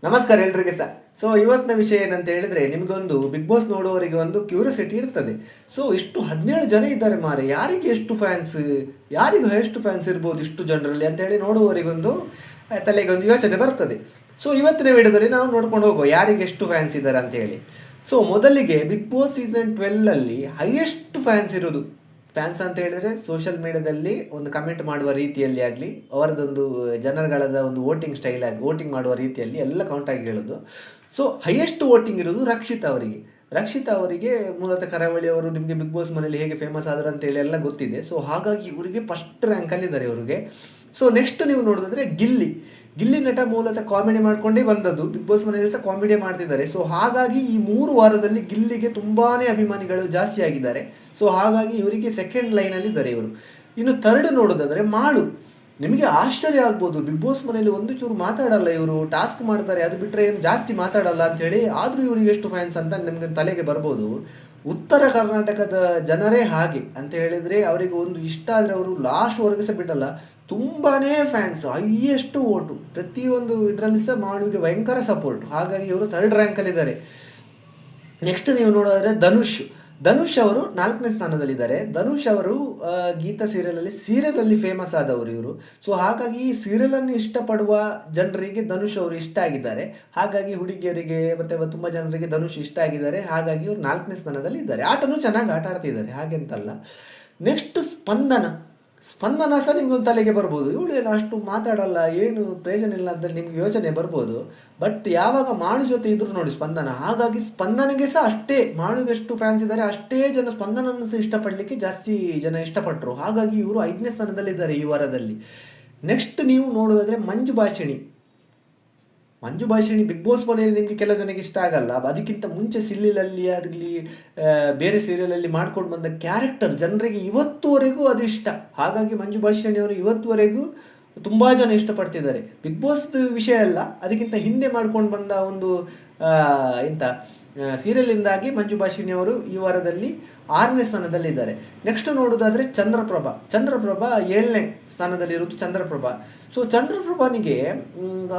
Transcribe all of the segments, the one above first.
ನಮಸ್ಕಾರ ಎಲ್ರಿಗೆ ಸಹ. ಸೊ ಇವತ್ತಿನ ವಿಷಯ ಏನಂತ ಹೇಳಿದ್ರೆ, ನಿಮಗೊಂದು ಬಿಗ್ ಬಾಸ್ ನೋಡುವವರಿಗೆ ಒಂದು ಕ್ಯೂರಿಯಾಸಿಟಿ ಇರ್ತದೆ. ಸೊ ಇಷ್ಟು 17 ಜನ ಇದ್ದಾರೆ ಮಾರೆ, ಯಾರಿಗೆ ಎಷ್ಟು ಫ್ಯಾನ್ಸ್, ಯಾರಿಗೂ ಎಷ್ಟು ಫ್ಯಾನ್ಸ್ ಇರ್ಬೋದು ಇಷ್ಟು ಜನರಲ್ಲಿ ಅಂತ ಹೇಳಿ ನೋಡುವವರಿಗೊಂದು ತಲೆಗೆ ಒಂದು ಯೋಚನೆ ಬರ್ತದೆ. ಸೊ ಇವತ್ತಿನ ವಿಡಿಯೋದಲ್ಲಿ ನಾವು ನೋಡ್ಕೊಂಡು ಹೋಗುವ ಯಾರಿಗೆ ಎಷ್ಟು ಫ್ಯಾನ್ಸ್ ಇದ್ದಾರೆ ಅಂತ ಹೇಳಿ. ಸೊ ಮೊದಲಿಗೆ ಬಿಗ್ ಬಾಸ್ ಸೀಸನ್ 12 ಅಲ್ಲಿ ಹೈಯೆಸ್ಟ್ ಫ್ಯಾನ್ಸ್ ಇರೋದು, ಫ್ಯಾನ್ಸ್ ಅಂತ ಹೇಳಿದ್ರೆ ಸೋಷಿಯಲ್ ಮೀಡಿಯಾದಲ್ಲಿ ಒಂದು ಕಮೆಂಟ್ ಮಾಡುವ ರೀತಿಯಲ್ಲಿ ಆಗಲಿ, ಅವರದೊಂದು ಜನರುಗಳದ ಒಂದು ವೋಟಿಂಗ್ ಸ್ಟೈಲ್ ಆಗಿ ವೋಟಿಂಗ್ ಮಾಡುವ ರೀತಿಯಲ್ಲಿ ಎಲ್ಲ ಕೌಂಟ್ ಆಗಿ ಹೇಳೋದು. ಸೊ ಹೈಯೆಸ್ಟ್ ವೋಟಿಂಗ್ ಇರೋದು ರಕ್ಷಿತಾ ಅವರಿಗೆ. ರಕ್ಷಿತಾ ಅವರಿಗೆ ಮೂಲತಃ ಕರಾವಳಿ ಅವರು, ನಿಮಗೆ ಬಿಗ್ ಬಾಸ್ ಮನೇಲಿ ಹೇಗೆ ಫೇಮಸ್ ಆದರು ಅಂತೇಳಿ ಎಲ್ಲ ಗೊತ್ತಿದೆ. ಸೊ ಹಾಗಾಗಿ ಇವರಿಗೆ ಫಸ್ಟ್ ರ್ಯಾಂಕಲ್ಲಿದ್ದಾರೆ ಇವರಿಗೆ. ಸೊ ನೆಕ್ಸ್ಟ್ ನೀವು ನೋಡಿದ್ರೆ ಗಿಲ್ಲಿ. ಗಿಲ್ಲಿ ನಟ ಮೂಲತಃ ಕಾಮಿಡಿ ಮಾಡ್ಕೊಂಡೇ ಬಂದದ್ದು, ಬಿಗ್ ಬಾಸ್ ಮನೆಯಲ್ಲಿ ಸಹ ಕಾಮಿಡಿ ಮಾಡ್ತಿದ್ದಾರೆ. ಸೊ ಹಾಗಾಗಿ ಈ 3 ವಾರದಲ್ಲಿ ಗಿಲ್ಲಿಗೆ ತುಂಬಾ ಅಭಿಮಾನಿಗಳು ಜಾಸ್ತಿ ಆಗಿದ್ದಾರೆ. ಸೊ ಹಾಗಾಗಿ ಇವರಿಗೆ ಸೆಕೆಂಡ್ ಲೈನಲ್ಲಿ ಇದ್ದಾರೆ ಇವರು. ಇನ್ನು ಥರ್ಡ್ ನೋಡೋದಾದರೆ ಮಾಳು. ನಿಮಗೆ ಆಶ್ಚರ್ಯ ಆಗ್ಬೋದು, ಬಿಗ್ ಬಾಸ್ ಮನೆಯಲ್ಲಿ ಒಂದು ಚೂರು ಮಾತಾಡಲ್ಲ ಇವರು, ಟಾಸ್ಕ್ ಮಾಡ್ತಾರೆ, ಅದು ಬಿಟ್ಟರೆ ಏನು ಜಾಸ್ತಿ ಮಾತಾಡಲ್ಲ ಅಂಥೇಳಿ. ಆದರೂ ಇವರಿಗೆ ಎಷ್ಟು ಫ್ಯಾನ್ಸ್ ಅಂತ ನಿಮಗೆ ತಲೆಗೆ ಬರ್ಬೋದು. ಉತ್ತರ ಕರ್ನಾಟಕದ ಜನರೇ ಹಾಗೆ ಅಂತ ಹೇಳಿದರೆ, ಅವರಿಗೆ ಒಂದು ಇಷ್ಟ ಆದರೆ ಅವರು ಲಾಸ್ಟ್ವರೆಗೆ ಸಹ ಬಿಡಲ್ಲ. ತುಂಬಾ ಫ್ಯಾನ್ಸ್, ಹೈಯೆಸ್ಟ್ ಓಟು, ಪ್ರತಿಯೊಂದು ಇದರಲ್ಲಿ ಸಹ ಮಾಳುವಿಗೆ ಭಯಂಕರ ಸಪೋರ್ಟ್. ಹಾಗಾಗಿ ಇವರು ಥರ್ಡ್ ರ್ಯಾಂಕಲ್ಲಿದ್ದಾರೆ. ನೆಕ್ಸ್ಟ್ ನೀವು ನೋಡೋದಾದರೆ ಧನುಷ್ ಅವರು 4ನೇ ಸ್ಥಾನದಲ್ಲಿದ್ದಾರೆ. ಧನುಷ್ ಅವರು ಗೀತಾ ಸೀರಿಯಲಲ್ಲಿ ಫೇಮಸ್ ಆದವರು ಇವರು. ಸೊ ಹಾಗಾಗಿ ಈ ಸೀರಿಯಲನ್ನು ಇಷ್ಟಪಡುವ ಜನರಿಗೆ ಧನುಷ್ ಅವರು ಇಷ್ಟ ಆಗಿದ್ದಾರೆ. ಹಾಗಾಗಿ ಹುಡುಗಿಯರಿಗೆ ಮತ್ತು ತುಂಬ ಜನರಿಗೆ ಧನುಷ್ ಇಷ್ಟ ಆಗಿದ್ದಾರೆ. ಹಾಗಾಗಿ ಇವರು 4ನೇ ಸ್ಥಾನದಲ್ಲಿ ಇದ್ದಾರೆ. ಆಟನೂ ಚೆನ್ನಾಗಿ ಆಟ ಆಡ್ತಿದ್ದಾರೆ, ಹಾಗೆಂತಲ್ಲ. ನೆಕ್ಸ್ಟ್ ಸ್ಪಂದನ ಸಹ ನಿಮ್ಗೊಂದು ತಲೆಗೆ ಬರ್ಬೋದು, ಇವಳು ಏನು ಅಷ್ಟು ಮಾತಾಡಲ್ಲ, ಏನು ಪ್ರಯೋಜನ ಇಲ್ಲ ಅಂತ ನಿಮ್ಗೆ ಯೋಚನೆ ಬರ್ಬೋದು. ಬಟ್ ಯಾವಾಗ ಮಾಳು ಜೊತೆ ಇದ್ರು ನೋಡಿ ಸ್ಪಂದನ, ಹಾಗಾಗಿ ಸ್ಪಂದನೆಗೆ ಸಹ ಅಷ್ಟೇ, ಮಾಳುಗೆ ಎಷ್ಟು ಫ್ಯಾನ್ಸ್ ಇದ್ದಾರೆ ಅಷ್ಟೇ ಜನ ಸ್ಪಂದನನ್ನು ಸಹ ಇಷ್ಟಪಡಲಿಕ್ಕೆ ಜಾಸ್ತಿ ಜನ ಇಷ್ಟಪಟ್ಟರು. ಹಾಗಾಗಿ ಇವರು 5ನೇ ಸ್ಥಾನದಲ್ಲಿದ್ದಾರೆ ಈ ವಾರದಲ್ಲಿ. ನೆಕ್ಸ್ಟ್ ನೀವು ನೋಡೋದಾದರೆ ಮಂಜು ಭಾಷಿಣಿ ಬಿಗ್ ಬಾಸ್ ಮನೆಯಲ್ಲಿ ನಿಮಗೆ ಕೆಲವು ಜನಕ್ಕೆ ಇಷ್ಟ ಆಗಲ್ಲ. ಅದಕ್ಕಿಂತ ಮುಂಚೆ ಸಿಲ್ಲಿಲಲ್ಲಿ ಆಗಲಿ ಬೇರೆ ಸೀರಿಯಲಲ್ಲಿ ಮಾಡ್ಕೊಂಡು ಬಂದ ಕ್ಯಾರೆಕ್ಟರ್ ಜನರಿಗೆ ಇವತ್ತುವರೆಗೂ ಅದು ಇಷ್ಟ. ಹಾಗಾಗಿ ಮಂಜು ಭಾಷಿಣಿ ಅವರು ಇವತ್ತುವರೆಗೂ ತುಂಬ ಜನ ಇಷ್ಟಪಡ್ತಿದ್ದಾರೆ. ಬಿಗ್ ಬಾಸ್ ವಿಷಯ ಅಲ್ಲ, ಅದಕ್ಕಿಂತ ಹಿಂದೆ ಮಾಡ್ಕೊಂಡು ಬಂದ ಒಂದು ಸೀರಿಯಲಿಂದಾಗಿ ಮಂಜು ಭಾಷಿಣಿ ಅವರು ಈ ವಾರದಲ್ಲಿ 6ನೇ ಸ್ಥಾನದಲ್ಲಿದ್ದಾರೆ. ನೆಕ್ಸ್ಟ್ ನೋಡೋದಾದರೆ ಚಂದ್ರಪ್ರಭಾ 7ನೇ ಸ್ಥಾನದಲ್ಲಿರೋದು ಚಂದ್ರಪ್ರಭಾ. ಸೊ ಚಂದ್ರಪ್ರಭಾನಿಗೆ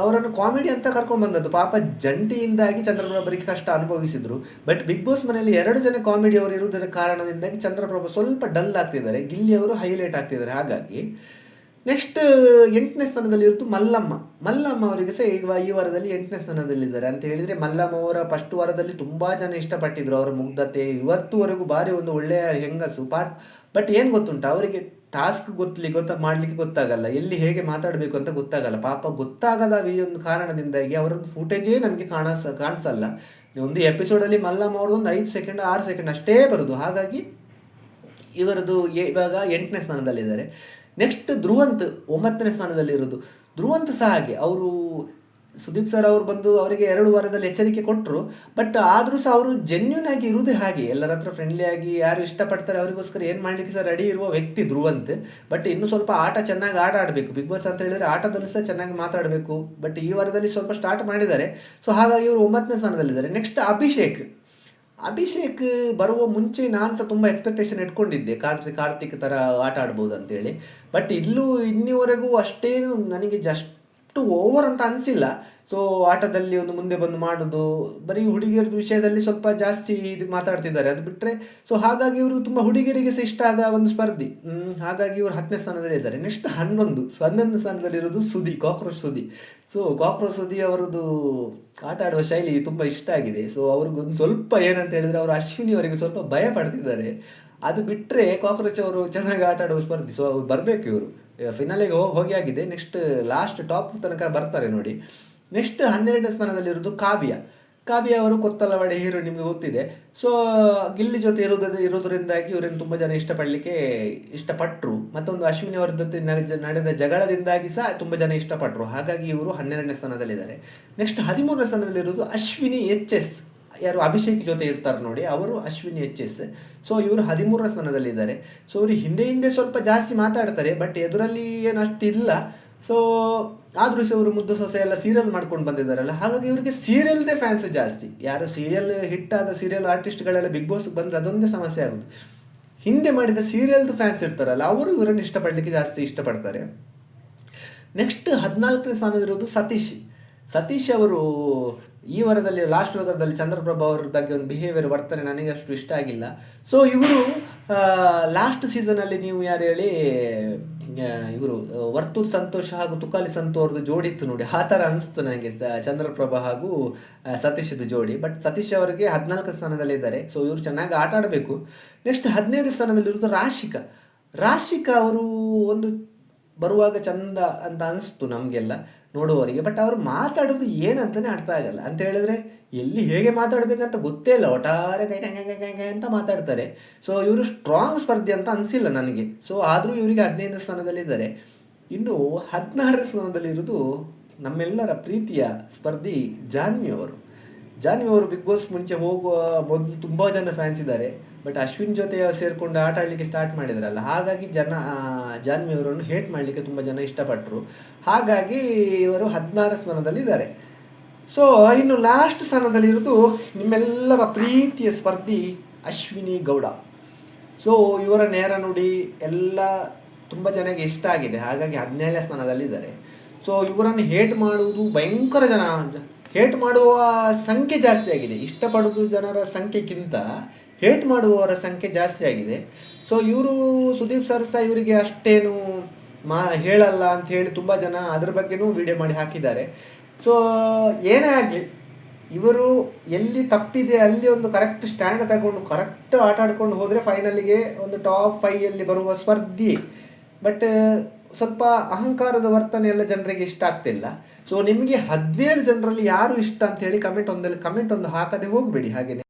ಅವರನ್ನು ಕಾಮಿಡಿ ಅಂತ ಕರ್ಕೊಂಡು ಬಂದದ್ದು, ಪಾಪ ಜಂಟಿಯಿಂದಾಗಿ ಚಂದ್ರಪ್ರಭಾರಿಗೆ ಕಷ್ಟ ಅನುಭವಿಸಿದ್ರು. ಬಟ್ ಬಿಗ್ ಬಾಸ್ ಮನೆಯಲ್ಲಿ 2 ಜನ ಕಾಮಿಡಿ ಅವರು ಇರುವುದರ ಕಾರಣದಿಂದಾಗಿ ಚಂದ್ರಪ್ರಭಾ ಸ್ವಲ್ಪ ಡಲ್ ಆಗ್ತಿದ್ದಾರೆ, ಗಿಲ್ಲಿ ಅವರು ಹೈಲೈಟ್ ಆಗ್ತಿದ್ದಾರೆ. ಹಾಗಾಗಿ ನೆಕ್ಸ್ಟ್ 8ನೇ ಸ್ಥಾನದಲ್ಲಿ ಇರುವುದು ಮಲ್ಲಮ್ಮ ಅವರಿಗೆ ಸಹ ಈ ವಾರದಲ್ಲಿ 8ನೇ ಸ್ಥಾನದಲ್ಲಿದ್ದಾರೆ. ಅಂತ ಹೇಳಿದರೆ ಮಲ್ಲಮ್ಮ ಅವರ ಫಸ್ಟ್ ವಾರದಲ್ಲಿ ತುಂಬ ಜನ ಇಷ್ಟಪಟ್ಟಿದ್ರು, ಅವರ ಮುಗ್ಧತೆ ಇವತ್ತುವರೆಗೂ ಭಾರಿ ಒಂದು ಒಳ್ಳೆಯ ಹೆಂಗಸು. ಬಟ್ ಏನು ಗೊತ್ತುಂಟ, ಅವರಿಗೆ ಟಾಸ್ಕ್ ಮಾಡಲಿಕ್ಕೆ ಗೊತ್ತಾಗಲ್ಲ, ಎಲ್ಲಿ ಹೇಗೆ ಮಾತಾಡಬೇಕು ಅಂತ ಗೊತ್ತಾಗಲ್ಲ. ಪಾಪ ಗೊತ್ತಾಗದ ಈ ಒಂದು ಕಾರಣದಿಂದಾಗಿ ಅವರದ್ದು ಫುಟೇಜೇ ನಮಗೆ ಕಾಣಿಸಲ್ಲ. ಒಂದು ಎಪಿಸೋಡಲ್ಲಿ ಮಲ್ಲಮ್ಮ ಅವ್ರದ್ದೊಂದು 5 ಸೆಕೆಂಡ್ 6 ಸೆಕೆಂಡ್ ಅಷ್ಟೇ ಬರೋದು. ಹಾಗಾಗಿ ಇವರದು ಇವಾಗ 8ನೇ ಸ್ಥಾನದಲ್ಲಿದ್ದಾರೆ. ನೆಕ್ಸ್ಟ್ ಧ್ರುವಂತ್ 9ನೇ ಸ್ಥಾನದಲ್ಲಿರೋದು. ಧ್ರುವಂತ್ ಸಹ ಹಾಗೆ, ಅವರು ಸುದೀಪ್ ಸರ್ ಅವರು ಬಂದು ಅವರಿಗೆ 2 ವಾರದಲ್ಲಿ ಎಚ್ಚರಿಕೆ ಕೊಟ್ಟರು. ಬಟ್ ಆದರೂ ಸಹ ಅವರು ಜೆನ್ಯೂನ್ ಆಗಿ ಇರುವುದೇ ಹಾಗೆ, ಎಲ್ಲರ ಹತ್ರ ಫ್ರೆಂಡ್ಲಿ ಆಗಿ ಯಾರು ಇಷ್ಟಪಡ್ತಾರೆ ಅವರಿಗೋಸ್ಕರ ಏನು ಮಾಡಲಿಕ್ಕೆ ಸಹ ರೆಡಿ ಇರುವ ವ್ಯಕ್ತಿ ಧ್ರುವಂತ್. ಬಟ್ ಇನ್ನು ಸ್ವಲ್ಪ ಚೆನ್ನಾಗಿ ಆಟ ಆಡಬೇಕು. ಬಿಗ್ ಬಾಸ್ ಅಂತ ಹೇಳಿದರೆ ಆಟದಲ್ಲಿ ಸಹ ಚೆನ್ನಾಗಿ ಮಾತಾಡಬೇಕು. ಬಟ್ ಈ ವಾರದಲ್ಲಿ ಸ್ವಲ್ಪ ಸ್ಟಾರ್ಟ್ ಮಾಡಿದ್ದಾರೆ. ಸೊ ಹಾಗಾಗಿ ಇವರು 9ನೇ ಸ್ಥಾನದಲ್ಲಿದ್ದಾರೆ. ನೆಕ್ಸ್ಟ್ ಅಭಿಷೇಕ್ ಬರುವ ಮುಂಚೆ ನಾನು ಸಹ ತುಂಬ ಎಕ್ಸ್ಪೆಕ್ಟೇಷನ್ ಇಟ್ಕೊಂಡಿದ್ದೆ, ಕಾರ್ತಿಕ್ ಥರ ಆಟ ಆಡ್ಬೋದು ಅಂತೇಳಿ. ಬಟ್ ಇನ್ನಿವರೆಗೂ ಅಷ್ಟೇನು ನನಗೆ ಜಸ್ಟ್ ಓವರ್ ಅಂತ ಅನಿಸಿಲ್ಲ. ಸೊ ಆಟದಲ್ಲಿ ಒಂದು ಮುಂದೆ ಬಂದು ಮಾಡೋದು, ಬರೀ ಹುಡುಗಿಯರ ವಿಷಯದಲ್ಲಿ ಸ್ವಲ್ಪ ಜಾಸ್ತಿ ಇದು ಮಾತಾಡ್ತಿದ್ದಾರೆ, ಅದು ಬಿಟ್ಟರೆ. ಸೊ ಹಾಗಾಗಿ ಇವರು ತುಂಬ ಹುಡುಗಿಯರಿಗೆ ಸಹ ಇಷ್ಟ ಆದ ಒಂದು ಸ್ಪರ್ಧಿ. ಹಾಗಾಗಿ ಇವರು 10ನೇ ಸ್ಥಾನದಲ್ಲಿ ಇದ್ದಾರೆ. ನೆಕ್ಸ್ಟ್ 11 ಸ್ಥಾನದಲ್ಲಿರೋದು cockroach Sudhi. So cockroach Sudhi ಅವರದ್ದು ಆಟ ಆಡುವ ಶೈಲಿ ತುಂಬ ಇಷ್ಟ ಆಗಿದೆ. ಸೊ ಅವ್ರಿಗೊಂದು ಸ್ವಲ್ಪ ಏನಂತ ಹೇಳಿದರೆ, ಅವರು ಅಶ್ವಿನಿ ಅವರಿಗೆ ಸ್ವಲ್ಪ ಭಯ ಪಡ್ತಿದ್ದಾರೆ. ಅದು ಬಿಟ್ಟರೆ ಕಾಕ್ರೋಚ್ ಅವರು ಚೆನ್ನಾಗಿ ಆಟ ಆಡುವ ಸ್ಪರ್ಧಿ. ಸೊ ಅವ್ರು ಬರಬೇಕು, ಇವರು ಫಿನಾಲೆಗೆ ಹೋಗಿ ಆಗಿದೆ. ನೆಕ್ಸ್ಟ್ ಲಾಸ್ಟ್ ಟಾಪ್ ತನಕ ಬರ್ತಾರೆ ನೋಡಿ. ನೆಕ್ಸ್ಟ್ 12ನೇ ಸ್ಥಾನದಲ್ಲಿರೋದು ಕಾವ್ಯ ಅವರು ಕೊತ್ತಲವಾಡಿ ಹೀರೋ, ನಿಮಗೆ ಗೊತ್ತಿದೆ. ಸೊ ಗಿಲ್ಲಿ ಜೊತೆ ಇರೋದ್ರಿಂದಾಗಿ ಇವರನ್ನು ತುಂಬ ಜನ ಇಷ್ಟಪಟ್ಟರು. ಮತ್ತೊಂದು ಅಶ್ವಿನಿ ಅವರ ಜೊತೆ ನಡೆದ ಜಗಳದಿಂದಾಗಿ ಸಹ ತುಂಬ ಜನ ಇಷ್ಟಪಟ್ಟರು. ಹಾಗಾಗಿ ಇವರು 12ನೇ ಸ್ಥಾನದಲ್ಲಿದ್ದಾರೆ. ನೆಕ್ಸ್ಟ್ 13ನೇ ಸ್ಥಾನದಲ್ಲಿರೋದು ಅಶ್ವಿನಿ HS, ಯಾರು ಅಭಿಷೇಕ್ ಜೊತೆ ಇರ್ತಾರೆ ನೋಡಿ, ಅವರು ಅಶ್ವಿನಿ HS. ಸೊ ಇವರು 13ನೇ ಸ್ಥಾನದಲ್ಲಿದ್ದಾರೆ. ಸೊ ಇವರು ಹಿಂದೆ ಸ್ವಲ್ಪ ಜಾಸ್ತಿ ಮಾತಾಡ್ತಾರೆ, ಬಟ್ ಎದುರಲ್ಲಿ ಏನು ಅಷ್ಟು ಇಲ್ಲ. ಸೊ ಆದರೂ ಸಹ ಇವರು ಮುದ್ದು ಸೊಸೆ ಎಲ್ಲ ಸೀರಿಯಲ್ ಮಾಡ್ಕೊಂಡು ಬಂದಿದ್ದಾರಲ್ಲ, ಹಾಗಾಗಿ ಇವರಿಗೆ ಸೀರಿಯಲ್ದೇ ಫ್ಯಾನ್ಸ್ ಜಾಸ್ತಿ. ಯಾರು ಸೀರಿಯಲ್ ಹಿಟ್ ಆದ ಸೀರಿಯಲ್ ಆರ್ಟಿಸ್ಟ್ಗಳೆಲ್ಲ ಬಿಗ್ ಬಾಸ್ಗೆ ಬಂದರೆ ಅದೊಂದೇ ಸಮಸ್ಯೆ ಆಗೋದು, ಹಿಂದೆ ಮಾಡಿದ ಸೀರಿಯಲ್ದು ಫ್ಯಾನ್ಸ್ ಇರ್ತಾರಲ್ಲ, ಅವರು ಇವರನ್ನು ಇಷ್ಟಪಡಲಿಕ್ಕೆ ಜಾಸ್ತಿ ಇಷ್ಟಪಡ್ತಾರೆ. ನೆಕ್ಸ್ಟ್ 14ನೇ ಸ್ಥಾನದಲ್ಲಿರೋದು ಸತೀಶ್ ಅವರು ಈ ವಾರದಲ್ಲಿ ಲಾಸ್ಟ್ ವಾರದಲ್ಲಿ ಚಂದ್ರಪ್ರಭಾ ಅವ್ರ ಬಗ್ಗೆ ಒಂದು ಬಿಹೇವಿಯರ್ ವರ್ತನೆ ನನಗೆ ಅಷ್ಟು ಇಷ್ಟ ಆಗಿಲ್ಲ. ಸೊ ಇವರು ಲಾಸ್ಟ್ ಸೀಸನಲ್ಲಿ ನೀವು ಯಾರು ಹೇಳಿ ಇವರು ವರ್ತೂರ್ ಸಂತೋಷ್ ಹಾಗೂ ತುಕಾಲಿ ಸಂತು ಅವ್ರದ್ದು ಜೋಡಿ ಇತ್ತು ನೋಡಿ, ಆ ಥರ ಅನಿಸ್ತು ನನಗೆ ಚಂದ್ರಪ್ರಭಾ ಹಾಗೂ ಸತೀಶದ ಜೋಡಿ. ಬಟ್ ಸತೀಶ್ ಅವರಿಗೆ 14 ಸ್ಥಾನದಲ್ಲಿದ್ದಾರೆ. ಸೊ ಇವರು ಚೆನ್ನಾಗಿ ಆಟ ಆಡಬೇಕು. ನೆಕ್ಸ್ಟ್ 15 ಸ್ಥಾನದಲ್ಲಿರೋದು ರಾಶಿಕಾ ಅವರು ಒಂದು ಬರುವಾಗ ಚಂದ ಅಂತ ಅನಿಸ್ತು ನಮಗೆಲ್ಲ ನೋಡುವವರಿಗೆ. ಬಟ್ ಅವರು ಮಾತಾಡೋದು ಏನಂತಲೇ ಅರ್ಥ ಆಗಲ್ಲ. ಅಂತ ಹೇಳಿದ್ರೆ ಎಲ್ಲಿ ಹೇಗೆ ಮಾತಾಡಬೇಕಂತ ಗೊತ್ತೇ ಇಲ್ಲ, ಒಟ್ಟಾರೆ ಕೈ ಕೈ ಕೈ ಕೈ ಕೈ ಅಂತ ಮಾತಾಡ್ತಾರೆ. ಸೊ ಇವರು ಸ್ಟ್ರಾಂಗ್ ಸ್ಪರ್ಧಿ ಅಂತ ಅನಿಸಿಲ್ಲ ನನಗೆ. ಸೊ ಆದರೂ ಇವರಿಗೆ 15 ಸ್ಥಾನದಲ್ಲಿದ್ದಾರೆ. ಇನ್ನು 16 ಸ್ಥಾನದಲ್ಲಿರೋದು ನಮ್ಮೆಲ್ಲರ ಪ್ರೀತಿಯ ಸ್ಪರ್ಧಿ ಜಾನ್ವಿ ಅವರು ಬಿಗ್ ಬಾಸ್ ಮುಂಚೆ ಹೋಗುವ ಮೊದಲು ತುಂಬ ಜನ ಫ್ಯಾನ್ಸ್ ಇದ್ದಾರೆ. ಬಟ್ ಅಶ್ವಿನ್ ಜೊತೆ ಸೇರಿಕೊಂಡು ಆಟ ಆಡಲಿಕ್ಕೆ ಸ್ಟಾರ್ಟ್ ಮಾಡಿದ್ರಲ್ಲ, ಹಾಗಾಗಿ ಜಾನ್ವಿ ಅವರನ್ನು ಹೇಟ್ ಮಾಡಲಿಕ್ಕೆ ತುಂಬ ಜನ ಇಷ್ಟಪಟ್ಟರು. ಹಾಗಾಗಿ ಇವರು 16 ಸ್ಥಾನದಲ್ಲಿದ್ದಾರೆ. ಸೊ ಇನ್ನು ಲಾಸ್ಟ್ ಸ್ಥಾನದಲ್ಲಿರೋದು ನಿಮ್ಮೆಲ್ಲರ ಪ್ರೀತಿಯ ಸ್ಪರ್ಧಿ ಅಶ್ವಿನಿ ಗೌಡ. ಸೊ ಇವರ ನೇರ ನುಡಿ ಎಲ್ಲ ತುಂಬ ಜನಕ್ಕೆ ಇಷ್ಟ ಆಗಿದೆ, ಹಾಗಾಗಿ 17ನೇ ಸ್ಥಾನದಲ್ಲಿದ್ದಾರೆ. ಸೊ ಇವರನ್ನು ಹೇಟ್ ಮಾಡುವುದು ಭಯಂಕರ ಜನ, ಹೇಟ್ ಮಾಡುವ ಸಂಖ್ಯೆ ಜಾಸ್ತಿ ಆಗಿದೆ. ಇಷ್ಟಪಡೋದು ಜನರ ಸಂಖ್ಯೆಗಿಂತ ಹೇಟ್ ಮಾಡುವವರ ಸಂಖ್ಯೆ ಜಾಸ್ತಿ ಆಗಿದೆ. ಸೊ ಇವರು ಸುದೀಪ್ ಸರ್ ಸಹ ಇವರಿಗೆ ಅಷ್ಟೇನು ಹೇಳಲ್ಲ ಅಂತ ಹೇಳಿ ತುಂಬ ಜನ ಅದ್ರ ಬಗ್ಗೆನೂ ವಿಡಿಯೋ ಮಾಡಿ ಹಾಕಿದ್ದಾರೆ. ಸೊ ಏನೇ ಆಗಲಿ, ಇವರು ಎಲ್ಲಿ ತಪ್ಪಿದೆ ಅಲ್ಲಿ ಒಂದು ಕರೆಕ್ಟ್ ಸ್ಟ್ಯಾಂಡ್ ತಗೊಂಡು ಕರೆಕ್ಟ್ ಆಟ ಆಡ್ಕೊಂಡು ಹೋದರೆ ಫೈನಲಿಗೆ ಒಂದು ಟಾಪ್ 5 ಬರುವ ಸ್ಪರ್ಧಿ. ಬಟ್ ಸ್ವಲ್ಪ ಅಹಂಕಾರದ ವರ್ತನೆ ಎಲ್ಲ ಜನರಿಗೆ ಇಷ್ಟ ಆಗ್ತಿಲ್ಲ. ಸೊ ನಿಮಗೆ 17 ಜನರಲ್ಲಿ ಯಾರು ಇಷ್ಟ ಅಂತ ಹೇಳಿ ಕಮೆಂಟ್ ಒಂದು ಹಾಕದೆ ಹೋಗಬೇಡಿ ಹಾಗೇನೆ.